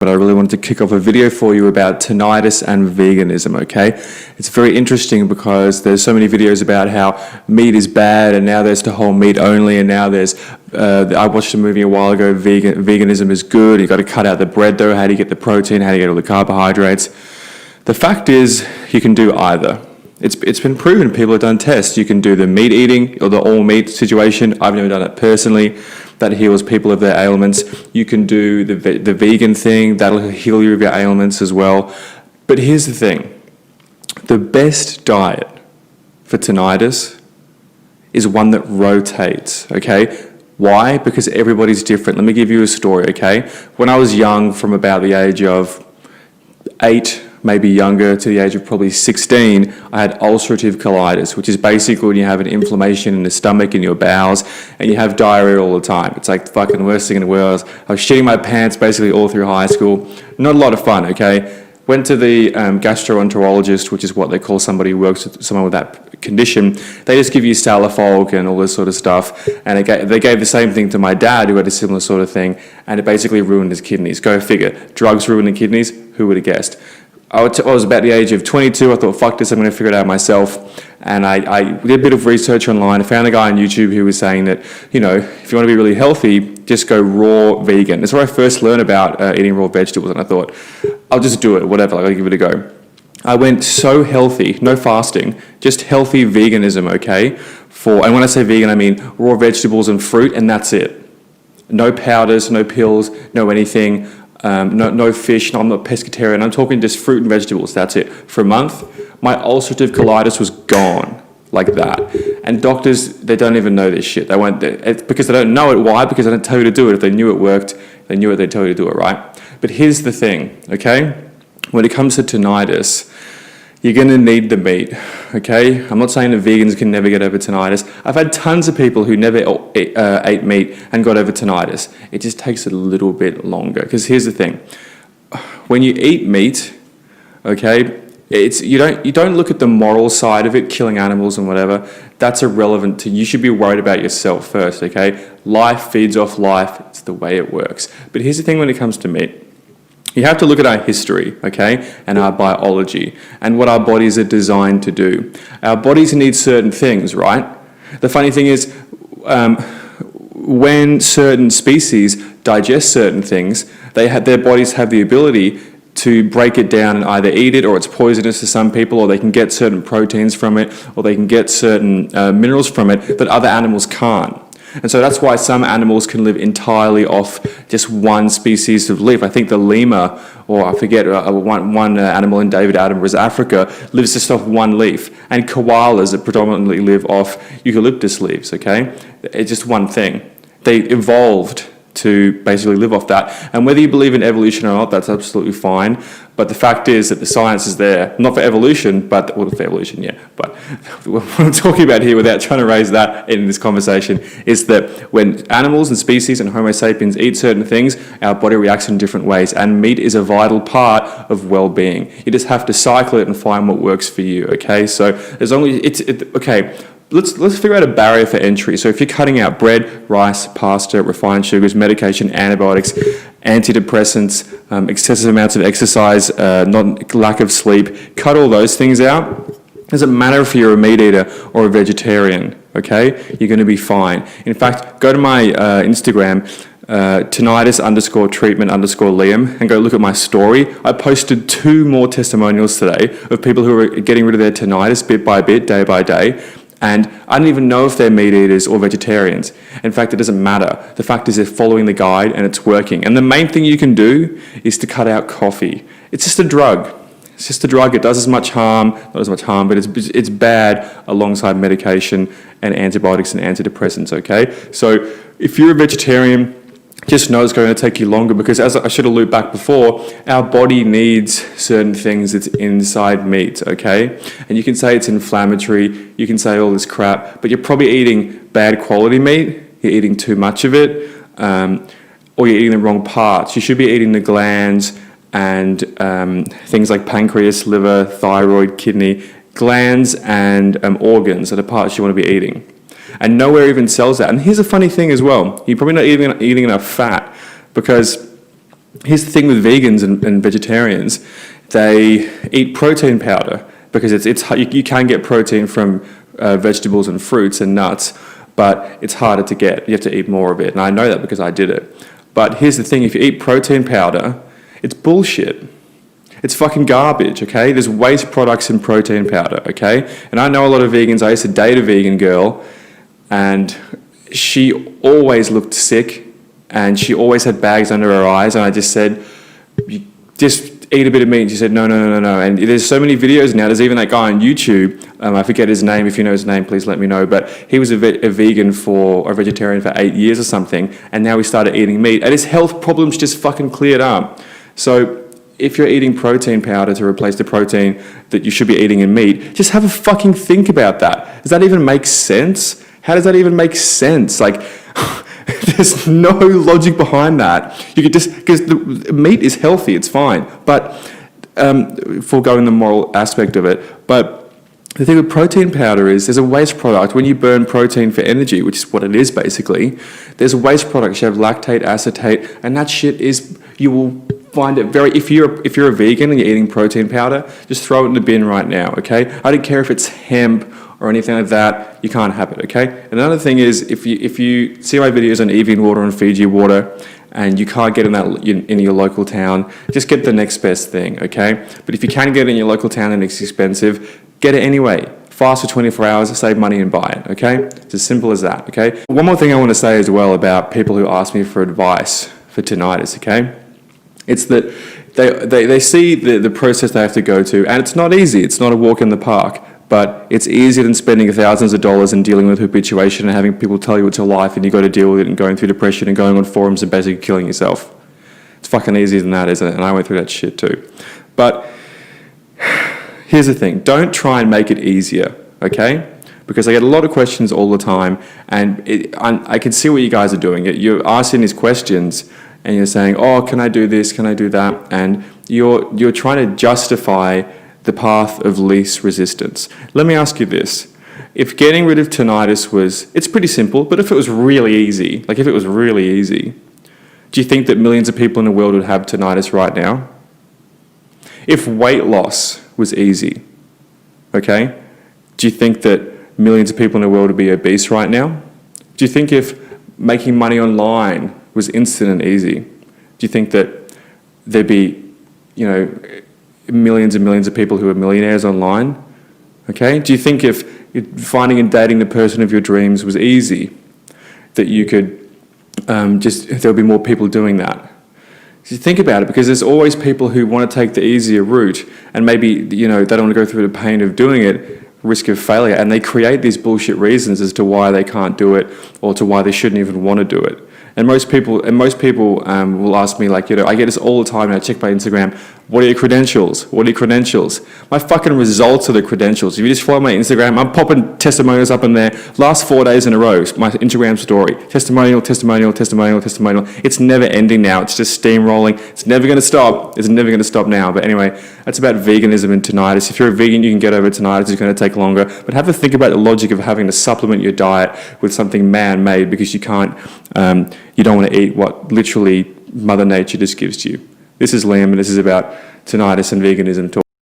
But I really wanted to kick off a video for you about tinnitus and veganism, okay? It's very interesting because there's so many videos about how meat is bad, and now there's the whole meat only, and now there's, I watched a movie a while ago, veganism is good, you got to cut out the bread though, how do you get the protein, how do you get all the carbohydrates? The fact is, you can do either. It's been proven, people have done tests. You can do the meat eating or the all meat situation. I've never done it personally. That heals people of their ailments. You can do the vegan thing. That'll heal you of your ailments as well. But here's the thing. The best diet for tinnitus is one that rotates, okay? Why? Because everybody's different. Let me give you a story, okay? When I was young, from about the age of 8, maybe younger, to the age of probably 16, I had ulcerative colitis, which is basically when you have an inflammation in the stomach, in your bowels, and you have diarrhea all the time. It's like the fucking worst thing in the world. I was shitting my pants basically all through high school. Not a lot of fun, okay? Went to the gastroenterologist, which is what they call somebody who works with someone with that condition. They just give you Salifolk and all this sort of stuff. And they gave the same thing to my dad, who had a similar sort of thing, and it basically ruined his kidneys. Go figure. Drugs ruining kidneys? Who would have guessed? I was about the age of 22. I thought, fuck this, I'm going to figure it out myself. And I did a bit of research online. I found a guy on YouTube who was saying that, you know, if you want to be really healthy, just go raw vegan. That's where I first learned about eating raw vegetables, and I thought, I'll just do it, whatever, I'll give it a go. I went so healthy, no fasting, just healthy veganism, okay? And when I say vegan, I mean raw vegetables and fruit, and that's it. No powders, no pills, no anything. No fish, no, I'm not pescatarian, I'm talking just fruit and vegetables, that's it. For a month, my ulcerative colitis was gone, like that. And doctors, they don't even know this shit. It's because they don't know it. Why? Because they don't tell you to do it. If they knew it worked, they knew it, they'd tell you to do it, right? But here's the thing, okay? When it comes to tinnitus, you're going to need the meat, okay? I'm not saying that vegans can never get over tinnitus. I've had tons of people who never ate meat and got over tinnitus. It just takes a little bit longer. Because here's the thing. When you eat meat, okay, you don't look at the moral side of it, killing animals and whatever. That's irrelevant to you. You should be worried about yourself first, okay? Life feeds off life. It's the way it works. But here's the thing when it comes to meat. You have to look at our history, okay, and our biology, and what our bodies are designed to do. Our bodies need certain things, right? The funny thing is, when certain species digest certain things, their bodies have the ability to break it down and either eat it, or it's poisonous to some people, or they can get certain proteins from it, or they can get certain minerals from it that other animals can't. And so that's why some animals can live entirely off just one species of leaf. I think the lemur, or I forget, one animal in David Attenborough's Africa, lives just off one leaf. And koalas that predominantly live off eucalyptus leaves, okay? It's just one thing. They evolved to basically live off that. And whether you believe in evolution or not, that's absolutely fine. But the fact is that the science is there, not for evolution, but, well, for evolution, yeah. But what I'm talking about here, without trying to raise that in this conversation, is that when animals and species and Homo sapiens eat certain things, our body reacts in different ways. And meat is a vital part of well-being. You just have to cycle it and find what works for you, okay? So as long as okay. Let's figure out a barrier for entry. So if you're cutting out bread, rice, pasta, refined sugars, medication, antibiotics, antidepressants, excessive amounts of exercise, lack of sleep, cut all those things out. Doesn't matter if you're a meat eater or a vegetarian, okay? You're going to be fine. In fact, go to my Instagram, tinnitus_treatment_Liam, and go look at my story. I posted 2 more testimonials today of people who are getting rid of their tinnitus bit by bit, day by day. And I don't even know if they're meat eaters or vegetarians. In fact, it doesn't matter. The fact is they're following the guide and it's working. And the main thing you can do is to cut out coffee. It's just a drug. It's just a drug. It does as much harm, not as much harm, but it's bad alongside medication and antibiotics and antidepressants, okay? So if you're a vegetarian, just know it's going to take you longer, because as I should have looped back before, our body needs certain things that's inside meat, okay? And you can say it's inflammatory, you can say all this crap, but you're probably eating bad quality meat, you're eating too much of it, or you're eating the wrong parts. You should be eating the glands and things like pancreas, liver, thyroid, kidney. Glands and organs are the parts you want to be eating. And nowhere even sells that. And here's a funny thing as well. You're probably not eating enough fat, because here's the thing with vegans and vegetarians. They eat protein powder because you can get protein from vegetables and fruits and nuts, but it's harder to get. You have to eat more of it, and I know that because I did it. But here's the thing, if you eat protein powder, it's bullshit. It's fucking garbage, okay? There's waste products in protein powder, okay? And I know a lot of vegans. I used to date a vegan girl, and she always looked sick, and she always had bags under her eyes, and I just said, just eat a bit of meat. And she said, no. And there's so many videos now. There's even that guy on YouTube. I forget his name. If you know his name, please let me know. But he was a vegan or vegetarian for 8 years or something. And now he started eating meat. And his health problems just fucking cleared up. So if you're eating protein powder to replace the protein that you should be eating in meat, just have a fucking think about that. Does that even make sense? How does that even make sense? Like, there's no logic behind that. You could just, because the meat is healthy, it's fine. But foregoing the moral aspect of it. But the thing with protein powder is there's a waste product. When you burn protein for energy, which is what it is basically, there's a waste product. You have lactate, acetate, and that shit is, you will find it very, if you're a vegan and you're eating protein powder, just throw it in the bin right now, okay? I don't care if it's hemp or anything like that, you can't have it, okay? Another thing is, if you see my videos on Evian water and Fiji water, and you can't get in your local town, just get the next best thing, okay? But if you can get it in your local town and it's expensive, get it anyway. Fast for 24 hours, save money and buy it, okay? It's as simple as that, okay? One more thing I want to say as well about people who ask me for advice for tinnitus, okay? It's that they see the process they have to go to, and it's not easy. It's not a walk in the park. But it's easier than spending thousands of dollars and dealing with habituation and having people tell you it's your life and you've got to deal with it and going through depression and going on forums and basically killing yourself. It's fucking easier than that, isn't it? And I went through that shit too. But here's the thing. Don't try and make it easier, okay? Because I get a lot of questions all the time, and I can see what you guys are doing. You're asking these questions and you're saying, oh, can I do this? Can I do that? And you're trying to justify the path of least resistance. Let me ask you this. If getting rid of tinnitus it's pretty simple, but if it was really easy, do you think that millions of people in the world would have tinnitus right now? If weight loss was easy, okay, do you think that millions of people in the world would be obese right now? Do you think if making money online was instant and easy, do you think that there'd be, millions and millions of people who are millionaires online? Okay? Do you think if finding and dating the person of your dreams was easy, that you could there'll be more people doing that? So think about it, because there's always people who want to take the easier route, and maybe, they don't want to go through the pain of doing it, risk of failure, and they create these bullshit reasons as to why they can't do it or to why they shouldn't even want to do it. And most people will ask me, I get this all the time, and I check my Instagram, what are your credentials? What are your credentials? My fucking results are the credentials. If you just follow my Instagram, I'm popping testimonials up in there. Last 4 days in a row, my Instagram story. Testimonial. It's never ending now. It's just steamrolling. It's never going to stop. It's never going to stop now. But anyway, that's about veganism and tinnitus. If you're a vegan, you can get over tinnitus. It's going to take longer. But have a think about the logic of having to supplement your diet with something man-made because you can't, you don't want to eat what literally Mother Nature just gives to you. This is Liam, and this is about tinnitus and veganism talk.